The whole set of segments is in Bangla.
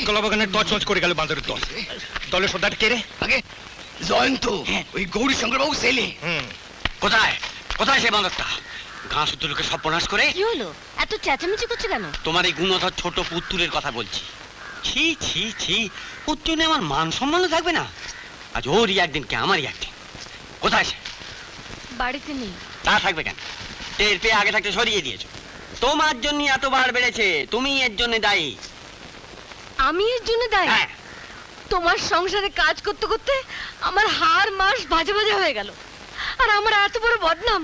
কলাবাগানের টচ করে গেল বান্দরের দল। দলের সর্দার কে রে? আগে জয়ন্ত, ওই গৌরী শঙ্কর বাবু ছেলে। কোথায় কোথায় সে বান্দরটা? ঘাস উত্তরকে সর্বনাশ করে। কি হলো, এত চেঁচামেচি করছো কেন? তোমার এই গুণধর ছোট পুত্তুরের কথা বলছি। ছি ছি ছি, পুত্তুর নিয়ে আমার মান সম্মানও থাকবে না। আজ ওরই একদিন কে আমারই একদিন। কোথায় সে? বাড়িতে নেই। তা থাকবে কেন? টের পেয়ে আগে থাকতে সরিয়ে দিয়েছো। তোমার জন্য এত বার বেড়েছে, তুমি এর জন্য দায়ী। আমি এর জন্য দায়ী? হ্যাঁ। তোমার সংসারে কাজ করতে করতে আমার হাড় মাস ভাজে ভাজে হয়ে গেল, আর আমার এত বড় বদনাম।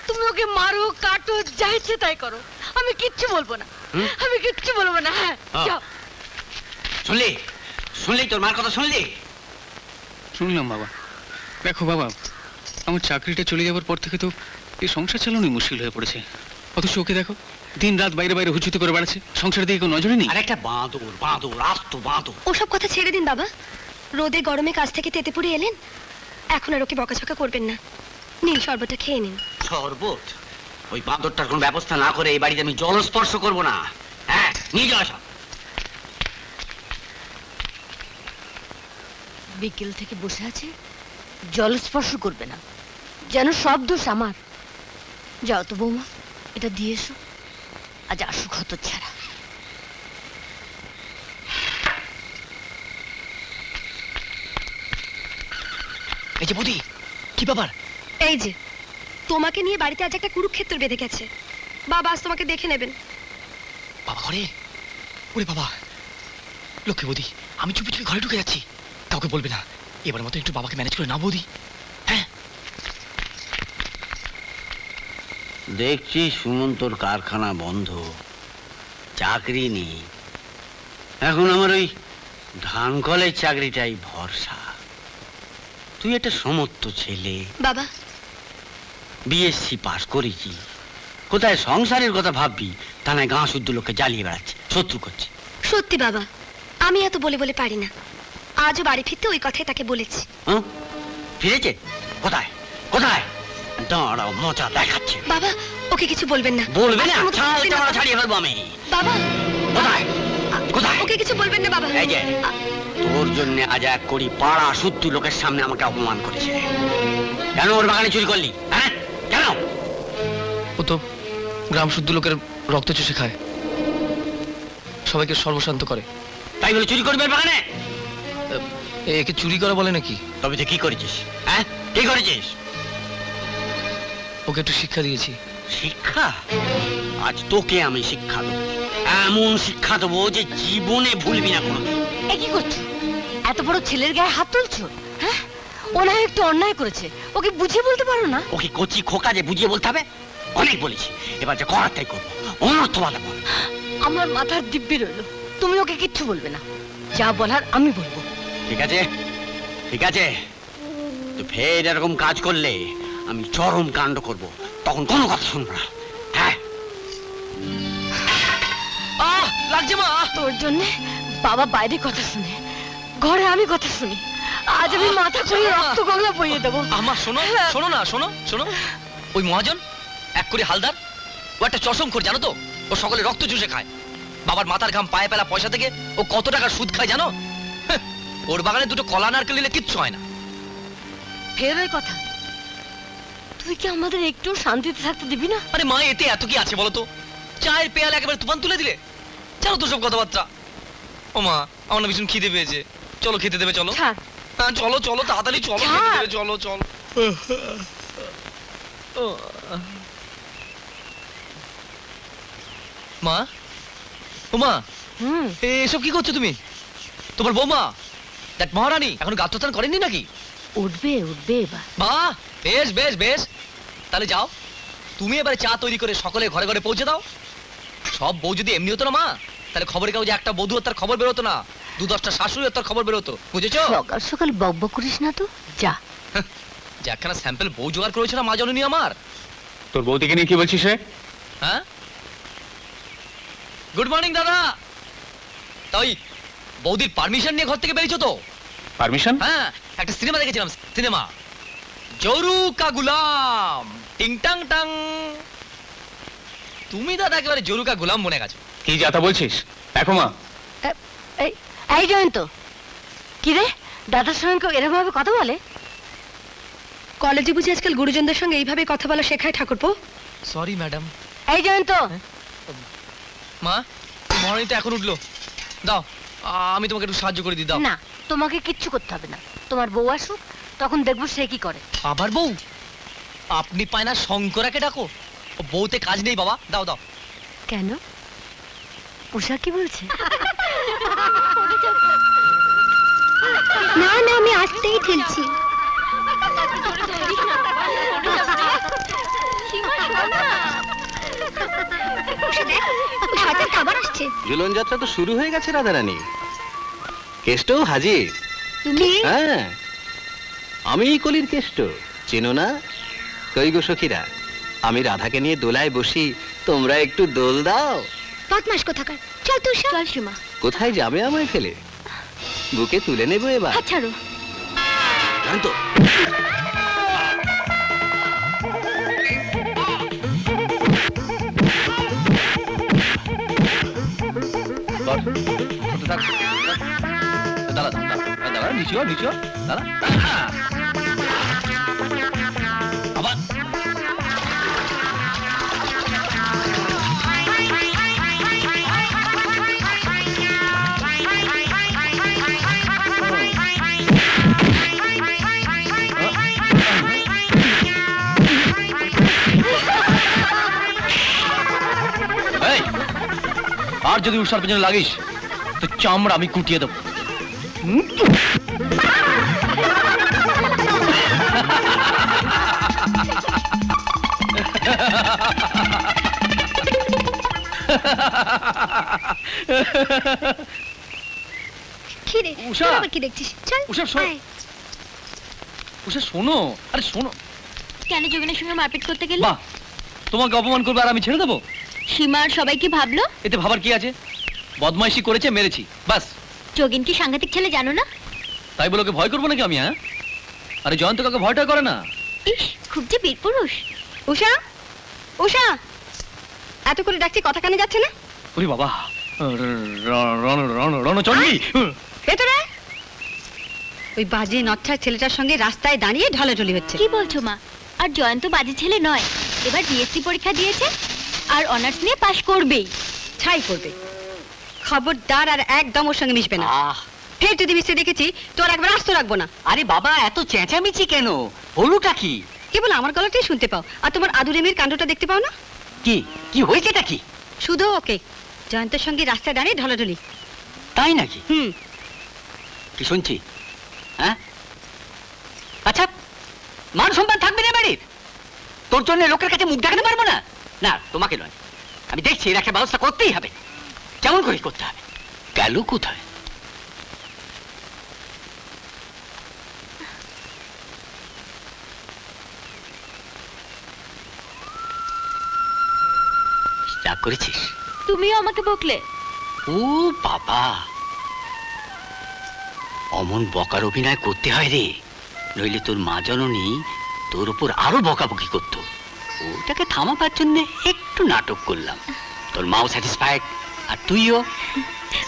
তুমি ওকে মারো কাটো যা ইচ্ছে তাই করো, আমি কিচ্ছু বলবো না। আমি কিচ্ছু বলবো না। হ্যাঁ, যাও। শুনলি শুনলি তোর মার কথা শুনলি? শুনলাম বাবা। দেখো বাবা, আমার চাকরিটা চলে যাওয়ার পর থেকে তো এই সংসার চালানোই মুশকিল হয়ে পড়েছে। অথচ ওকে দেখো, দিন রাত বাইরে বাইরে হুচুতি করে বেড়াচ্ছে, সংসারের দিকে কোনো নজরই নেই। আর একটা বাঁদর বাঁদর আস্ত বাঁদর। ওসব কথা ছেড়ে দিন বাবা। রোদে গরমে কাজ থেকে তেতে পুড়ে এলেন, এখন আর ওকে বকাঝকা করবেন না। নিন, শরবতটা খেয়ে নিন। শরবত? ওই বাঁদরটার কোনো ব্যবস্থা না করে এই বাড়িতে আমি জলস্পর্শ করবো না। হ্যাঁ, নিয়ে যাও সব। বিকেল থেকে বসে আছে, জলস্পর্শ করবে না, যেন সব দোষ আমার। যাও তো বৌমা, এটা দিয়ে এসো। আজ আসুক হতচ্ছাড়া। এই যে বুদ্ধি, কি ব্যাপার? এই যে, তোমাকে নিয়ে বাড়িতে আজ একটা কুরুক্ষেত্র বেঁধে গেছে। বাবা আজ তোমাকে দেখে নেবেন। বাবা ঘরে? ওরে বাবা, লক্ষ্মী বৌদি, আমি চুপি চুপি ঘরে ঢুকে যাচ্ছি, কাউকে বলবে না। এবার মতো একটু বাবাকে ম্যানেজ করে না বৌদি? হ্যাঁ। দেখছি সুমন্তর কারখানা বন্ধ, চাকরি নেই। এখন আমার ওই ধান কলের চাকরিটাই ভরসা। তুই একটা সমর্থ ছেলে, বাবা, বিএসসি পাস করেছি, কোথায় সংসারের কথা ভাববি, তা নয় গাঁ শুদ্ধ লোককে জ্বালিয়ে বেড়াচ্ছে, শত্রু করছে। সত্যি বাবা, আমি এত বলে বলে পারি না। আজও বাড়ি ফিরতে ওই কথাই তাকে বলেছি। হ্যাঁ, ফিরেছে? কোথায় কোথায়? দাঁড়াও, মজা দেখাচ্ছে। বাবা, ওকে কিছু বলবেন না। বলবে না? আজকের মতো ছাল বলবেন না, চামড়া বাবা। ছাড়িয়ে ফেলবো আমি। বাবা, কোথায় কোথায়? ওকে কিছু বলবেন না বাবা। এই যে, তোর জন্য আজ এক কোটি পাড়া শুদ্ধ লোকের সামনে আমাকে অপমান করেছে। কেন ওর বাগানে চুরি করলি? হ্যাঁ, কেন? ও তো গ্রাম শুদ্ধ লোকের রক্ত চুষে খায়, সবাইকে সর্বশান্ত করে। তাই বলে চুরি করবি ওর বাগানে? একে চুরি করা বলে নাকি? তবে তুই কি করেছিস? হ্যাঁ, কি করেছিস? ওকে একটু শিক্ষা দিয়েছি। শিক্ষা? আজ তোকে আমি শিক্ষা দেবো, এমন শিক্ষা দেবো যে জীবনে ভুলবি না কোনোদিন। এ কি করছো? এত বড় ছেলের গায়ে হাত তুলছো? হ্যাঁ, ও না হয় একটু অন্যায় করেছে, ওকে বুঝিয়ে বলতে পারো না? ওকে কচি খোকা যে বুঝিয়ে বলতে হবে? অনেক বলেছি, এবার যে করার তাই করবো। অনর্থ বাধা বল। আমার মাথার দিব্যি রইলো, তুমি ওকে কিচ্ছু বলবে না, যা বলার আমি বলবো। ঠিক আছে ঠিক আছে, তো ফের এরকম কাজ করলে আমি চরম কাণ্ড করব, তখন কোনো কথা শুনবো না। হ্যাঁ, লাগছে মা। তোর জন্য বাবা বাইরে কথা শুনে, ঘরে আমি কথা শুনি। আজ আমি মাথা ছুঁয়ে রক্ত গঙ্গা বইয়ে দেবো। আমার শোনো, শোনো না, শোনো শোনো। ওই মহাজন এক করে হালদার, ও একটা চশম খোর, জানো তো? ও সকলে রক্ত চুষে খায়। বাবার মাথার ঘাম পায়ে পেলা পয়সা থেকে ও কত টাকার সুদ খায় জানো? ওর বাগানে দুটো কলা নারকেল নিলে কিচ্ছু হয় না। ফের ওই কথা? তুই কি আমাদের একটু শান্তিতে থাকতে দিবি না? আরে মা, এতে এত কি আছে বলো তো? চায়ের পেয়ালা একেবারে তুফান তুলে দিলে। জানো তো সব কথাবার্তা। ও মা, আমার না ভীষণ খিদে পেয়েছে, চলো খেতে দেবে, চলো। ছাড়। হ্যাঁ চলো চলো, তাড়াতাড়ি চলো, খেতে দেবে, চলো চলো। মা, ও মা, এসব কি করছো তুমি? তোমার বৌমা, দেখ মহারানী এখনো গাত্রস্থান করেননি নাকি? উঠবে উঠবে এবার। বাহ, বেশ বেশ বেশ। তাহলে যাও, তুমি এবারে চা তৈরি করে সকলে ঘরে ঘরে পৌঁছে দাও। সব বউ যদি এমনি হতো না মা, তাহলে খবরের কাগজে একটা বধূ তার খবর বেরোতো না, 2-10টা শাশুড়ি তার খবর বেরোতো, বুঝেছো? সকাল সকাল বকবক করিস না তো, যা। যে একখানা স্যাম্পল বউ জোগাড় করেছে না মা জননী আমার। তোর বৌদিকে নিয়ে কি বলছিস রে? হ্যাঁ, গুড মর্নিং দাদা। তাই বৌদির পারমিশন নিয়ে ঘর থেকে বেরিয়েছো তো? পারমিশন? হ্যাঁ, একটা সিনেমা দেখেছিলাম, সিনেমা জরু কা গুলাম, টিং টাং টাং। তুমি দাদা একেবারে জরু কা গুলাম বনে গেছো। কি যাতা বলছিস? দেখো মা, এই এই জয়ন্ত, কি রে দাদার সঙ্গে কেউ এরকম ভাবে কথা বলে? কলেজে বুঝি আজকাল গুরুজনদের সঙ্গে এইভাবে কথা বলা শেখায় ঠাকুরপো? Sorry madam. এই জয়ন্ত, মা, মহারানী তো এখন উঠলো। দাও, আমি তোমাকে একটু সাহায্য করে দিই, দাও। না তোমাকে কিচ্ছু করতে হবে না, তোমার বউ আসুক তখন দেখবো সে কি করে। আবার বউ? আপনি পায় না শঙ্করাকে ডাকো, ও বউতে কাজ নেই বাবা, দাও দাও। কেন, উষা কি বলছে? না না, আমি আসতেই ঠেলছি। আবার আসছে। ঝুলন যাত্রা তো শুরু হয়ে গেছে রাধারানী। কেষ্টও হাজির। তুমি? হ্যাঁ, আমি কলির কেষ্ট, চেনো না? কই গো সখীরা, আমি রাধাকে নিয়ে দোলায় বসি, তোমরা একটু দোল দাও। বদমাস কোথাকার, চল তুই চল সীমা। কোথায় যাবে আমায় ফেলে? বুকে তুলে নেবো এবার। হাত ছাড়ো। জানতো দাঁড়া দাঁড়া দাঁড়া, নিচু নিচু দাঁড়া। আবার এই, আর যদি উষার পেছনে লাগিস তো চামড়া আমি কুটিয়ে দেবো। কি রে, উষা! তুই আবার কি দেখছিস? চল উষা, শোন। আয়। উষা শোনো, আরে শোনো। কেন যোগিনের সঙ্গে মারপিট করতে গেলে? বাহ, তোমাকে অপমান করবে আর আমি ছেড়ে দেবো? সীমা আর সবাই কি ভাবলো? এতে ভাবার কি আছে? বদমাইশি করেছে, মেরেছি, বাস। যোগিন কি সাংঘাতিক ছেলে জানো না? তাই বলে ওকে ভয় করবো নাকি আমি? হ্যাঁ, আরে জয়ন্ত কাকে ভয়টা করে না। ইস, খুব যে বীর পুরুষ। উষা, উষা, এত করে ডাকছি কথা কানে যাচ্ছে না? ওরে বাবা, রণচণ্ডী। ভেতরে ওই বাজে নচ্ছার ছেলেটার সঙ্গে রাস্তায় দাঁড়িয়ে ঢলাঢলি হচ্ছে। কি বলছো মা? আর জয়ন্ত বাজে ছেলে নয়, এবার বিএসসি পরীক্ষা দিয়েছে আর অনার্স নিয়ে পাশ করবেই। ছাই করবে, খবরদার আর একদম ওর সঙ্গে মিশবে না। ফের যদি মিশে দেখেছি তোর একবার আস্ত রাখবো না। আরে বাবা, এত চেঁচামেচি কেন? হলুটা কি? কেবল আমার গলাটাই শুনতে পাও, আর তোমার আদুরেমির কাণ্ডটা দেখতে পাও না? কি কি হয়েছেটা কি? শুধু ওকে জয়ন্তের সঙ্গে রাস্তায় দাঁড়িয়ে ঢলাঢলি। তাই নাকি? হুম, কি শুনছি? হ্যাঁ, আচ্ছা, মান সম্মান থাকবে না বাড়ির? তোর জন্য লোকের কাছে মুখ দেখাতে পারবো না? না, তোমাকে নয়, আমি দেখছি এর একটা ব্যবস্থা করতেই হবে। কেমন করে করতে হবে? গেল কোথায়? রাগ করেছিস? তুমিও আমাকে বকলে। ও বাবা, অমন বকার অভিনয় করতে হয় রে, নইলে তোর মা জননী তোর উপর আরো বকাবকি করতো। ওটাকে থামাবার জন্য একটু নাটক করলাম। তোর মাও স্যাটিসফাইড আর তুইও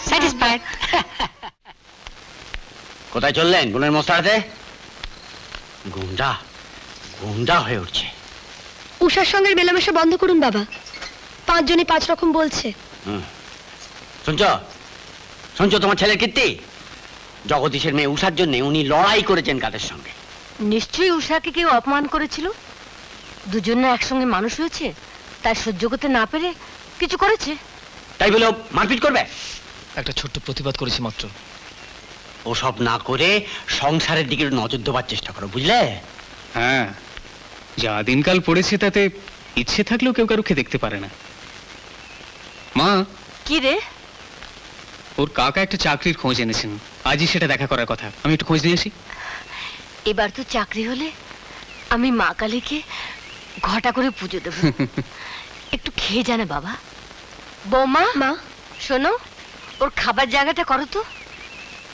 স্যাটিসফাইড। কোথায় চললেন গুণের মশলাতে? গুন্ডা গুন্ডা হয়ে উঠছে। উষার সঙ্গে মেলামেশা বন্ধ করুন বাবা, 5 জনই 5 রকম বলছে। শুনছ শুনছ তোমার ছেলের কীর্তি? জগদীশের মেয়ে উষার জন্য উনি লড়াই করেছেন কাদের সঙ্গে? নিশ্চয়ই উষাকে কেউ অপমান করেছিল, দুজনে একসঙ্গে মানুষ হয়েছে, তাই সহ্য করতে না পেরে কিছু করেছে। তাই বলে ও মারপিট করবে? একটা ছোট্ট প্রতিবাদ করেছি মাত্র। ওসব না করে সংসারের দিকে নজর দেওয়ার চেষ্টা করো, বুঝলে? হ্যাঁ, যা দিনকাল পড়েছে তাতে ইচ্ছে থাকলেও কেউ কারুকে দেখতে পারে না। মা, কি রে? ওর কাকা একটা চাকরির খোঁজ এনেছেন, আজই সেটা দেখা করার কথা। আমি একটু খোঁজ নিয়ে আসি। এবার তো চাকরি হলে আমি মা কালীকে ঘটা করে পুজো দেব। একটু খেয়ে জানে বাবা। বৌমা, মা, শোনো, ওর খাবার জায়গাটা করো তো।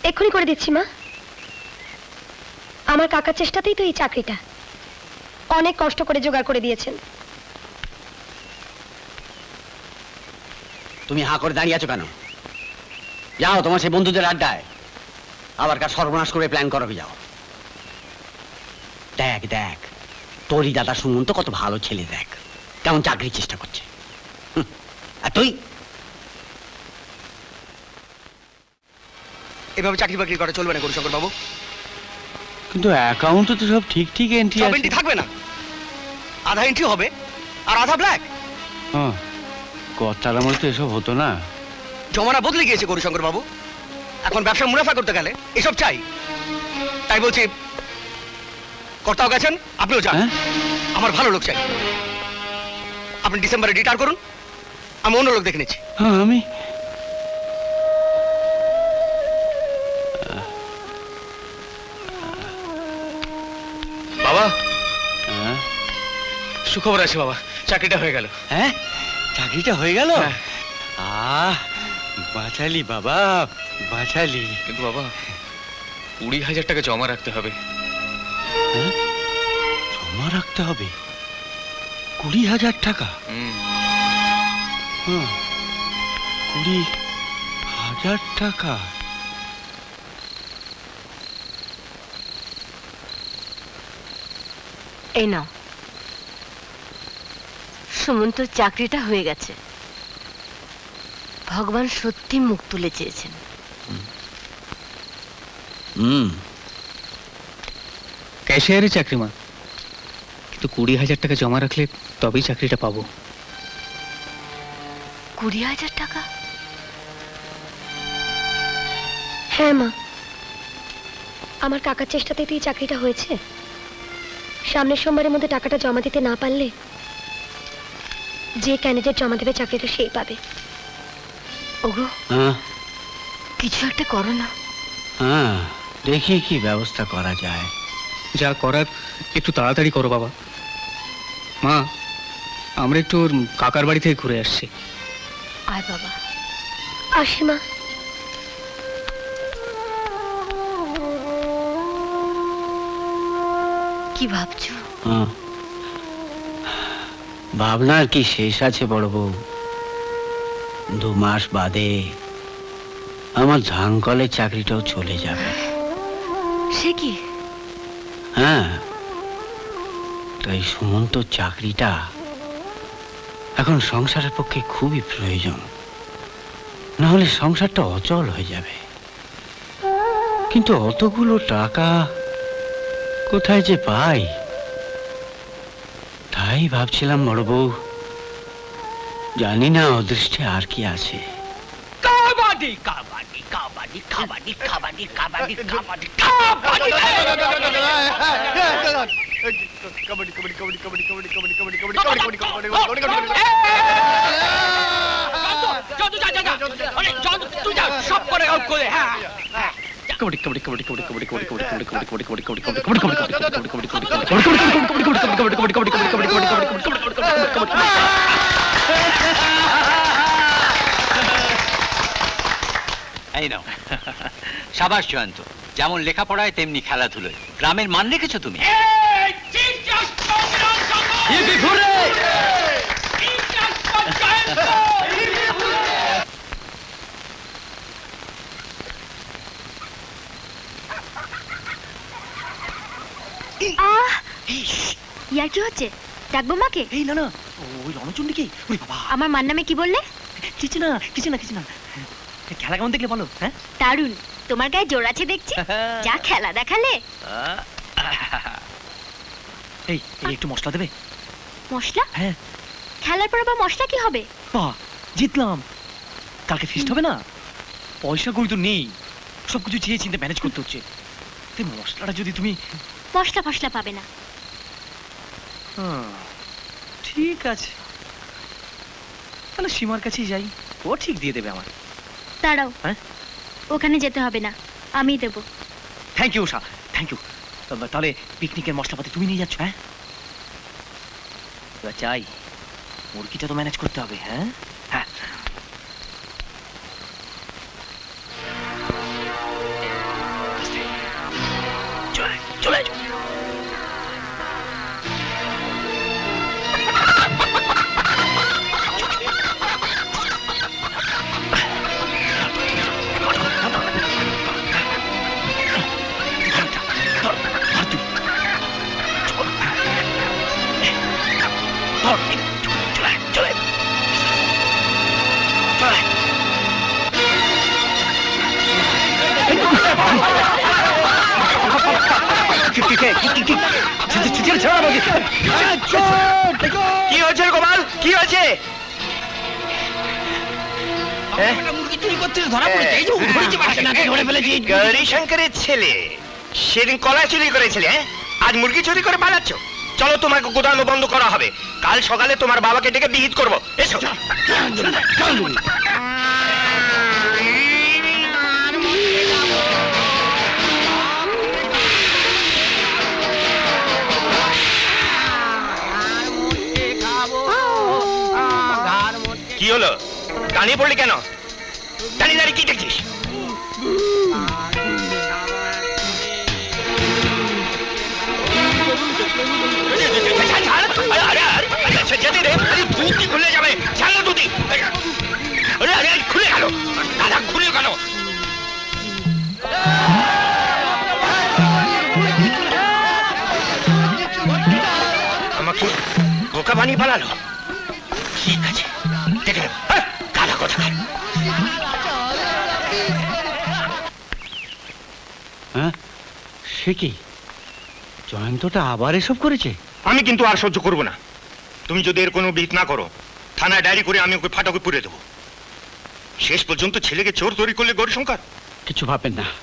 এক্ষুনি করে দিচ্ছি মা। আমার কাকার চেষ্টাতেই তো এই চাকরিটা, অনেক কষ্ট করে জোগাড় করে দিয়েছেন। তুমি হাঁ করে দাঁড়িয়ে আছো কেন? যাও তোমার সেই বন্ধুদের আড্ডায় আবার কার সর্বনাশ করে প্ল্যান করাবে, যাও। দেখ দেখ তোরই দাদা সুমন্ত কত ভালো ছেলে, দেখ কেমন চাকরির চেষ্টা করছে। আর তুই এভাবে চাকরি বাকরি করে চলবে না গৌরীশঙ্কর বাবু। কিন্তু অ্যাকাউন্টে তো সব ঠিক ঠিক এন্ট্রি সব আছে। এন্ট্রি থাকবে না, আধা এন্ট্রি হবে আর আধা ব্ল্যাক। হ্যাঁ, কর্তার আমলে তো এসব হতো না। জমানা বদলে গিয়েছে গৌরীশঙ্কর বাবু, এখন ব্যবসা মুনাফা করতে গেলে এসব চাই। তাই বলছি, কর্তাও গেছেন, আপনিও যান। হ্যাঁ? আমার ভালো লোক চাই। আপনি ডিসেম্বরে রিটায়ার করুন, আমি অন্য লোক দেখে নিচ্ছি। হ্যাঁ, আমি বাবা, হ্যাঁ? সুখবর আছে বাবা, চাকরিটা হয়ে গেল। হ্যাঁ চাকরিটা হয়ে গেল? হ্যাঁ। আহ বাঁচালি বাবা, বাঁচালি। কিন্তু বাবা, 20,000 টাকা জমা রাখতে হবে। জমা রাখতে হবে 20,000 টাকা? হুম, 20,000 টাকা? এই নাও, সুমন্তর চাকরিটা হয়ে গেছে। ভগবান সত্যি মুখ তুলে চেয়েছেন। ক্যাশিয়ারের চাকরি মা, কিন্তু 20,000 টাকা জমা রাখলে তবেই চাকরিটা পাবো। 20,000 টাকা? হ্যাঁ মা, আমার কাকার চেষ্টাতেই তো এই চাকরিটা হয়েছে। সামনের সোমবারের মধ্যে টাকাটা জমা দিতে না পারলে যে ক্যান্ডিডেট জমা দেবে চাকরিটা সেই পাবে। ওগো, হ্যাঁ কিছু একটা করো না। হ্যাঁ, দেখি কি ব্যবস্থা করা যায়। যা করার একটু তাড়াতাড়ি করো বাবা। মা, আমরা একটু ওর কাকার বাড়ি থেকে ঘুরে আসছি। আয় বাবা। আসি মা। কি ভাবছো? হ্যাঁ, ভাবনার কি শেষ আছে বড় বউ? 2 মাস বাদে আমার ধানকলের চাকরিটাও চলে যাবে। সে কি? হ্যাঁ, তাই সুমন্ত চাকরিটা এখন সংসারের পক্ষে খুবই প্রয়োজন, না হলে সংসারটা অচল হয়ে যাবে। কিন্তু অতগুলো টাকা কোথায় যে পাই, তাই ভাবছিলাম বড় বউ। জানি না অদৃষ্টে আর কি আছে। কাবাডি কাবাডি কাবাডি কাবাডি কাবাডি কাবাডি কাবাডি কাবাডি। এই নাও। সাবাস জয়ন্ত, যেমন লেখাপড়ায় তেমনি খেলাধুলোয় গ্রামের মান রেখেছো তুমি। ইয়ার কি হচ্ছে? ডাকবো মাকে? এই না না, ওই রণচণ্ডী কি? ওরে বাবা, আমার মার নামে কি বললে? কিছু না কিছু না কিছু না। খেলা কেমন দেখলে বলো? হ্যাঁ, দারুণ, তোমার গায়ে জোর আছে দেখছি। যা খেলা দেখালে। এই এই একটু মশলা দেবে? মশলা? হ্যাঁ। খেলার পর আবার মশলা কি হবে? বাহ, জিতলাম। কালকে ফিস্ট হবে না? পয়সা কই তো নেই, সবকিছু চেয়ে চিন্তে ম্যানেজ করতে হচ্ছে। তাই মশলাটা যদি তুমি... মশলা ফসলা পাবে না। ঠিক আছে, তাহলে সীমার কাছেই যাই, ও ঠিক দিয়ে দেবে আমার। দাঁড়াও, হ্যাঁ? ওখানে যেতে হবে না, আমিই দেবো। Thank you Usha, thank you. তাহলে পিকনিকের মশলাপাতি তুমি নিয়ে যাচ্ছ? হ্যাঁ, এবার যাই, মুরগিটা তো ম্যানেজ করতে হবে। হ্যাঁ হ্যাঁ, চলে যাও। কি হয়েছে রে গোপাল, কি হয়েছে? মুরগি চুরি করছিস ধরা পড়েছে এই যে ধরেছি বাসনাকে ধরে ফেলেছি গৌরীশঙ্করের ছেলে সেদিন কলা চুরি করেছিলে, আজ মুরগি চুরি করে পালাচ্ছ। চলো তোমাকে গোদাম বন্ধ করা হবে, কাল সকালে তোমার বাবাকে ডেকে বিহিত করবো। এসো। কি হলো, দাঁড়িয়ে পড়লি কেন? দাঁড়িয়ে দাঁড়িয়ে কি দেখছিস? খুলে যাবে, ছাড়ো দুটি। খুলে গেল, দাদা খুলে গেল। আমাকে বোকা বানিয়ে পালালো। ঠিক আছে, দেখে নেব। কাদা কোথাকার। হ্যাঁ সে কি জয়ন্তটা আবার এসব করেছে? আমি কিন্তু আর সহ্য করব না। তুমি যদি এর কোনো বিহিত না করো, থানায় ডায়েরি করে আমি ওকে ফাটাকে পুড়ে দেবো। শেষ পর্যন্ত ছেলেকে চোর তৈরি করলে গৌরীশঙ্কর। কিছু ভাববেন না,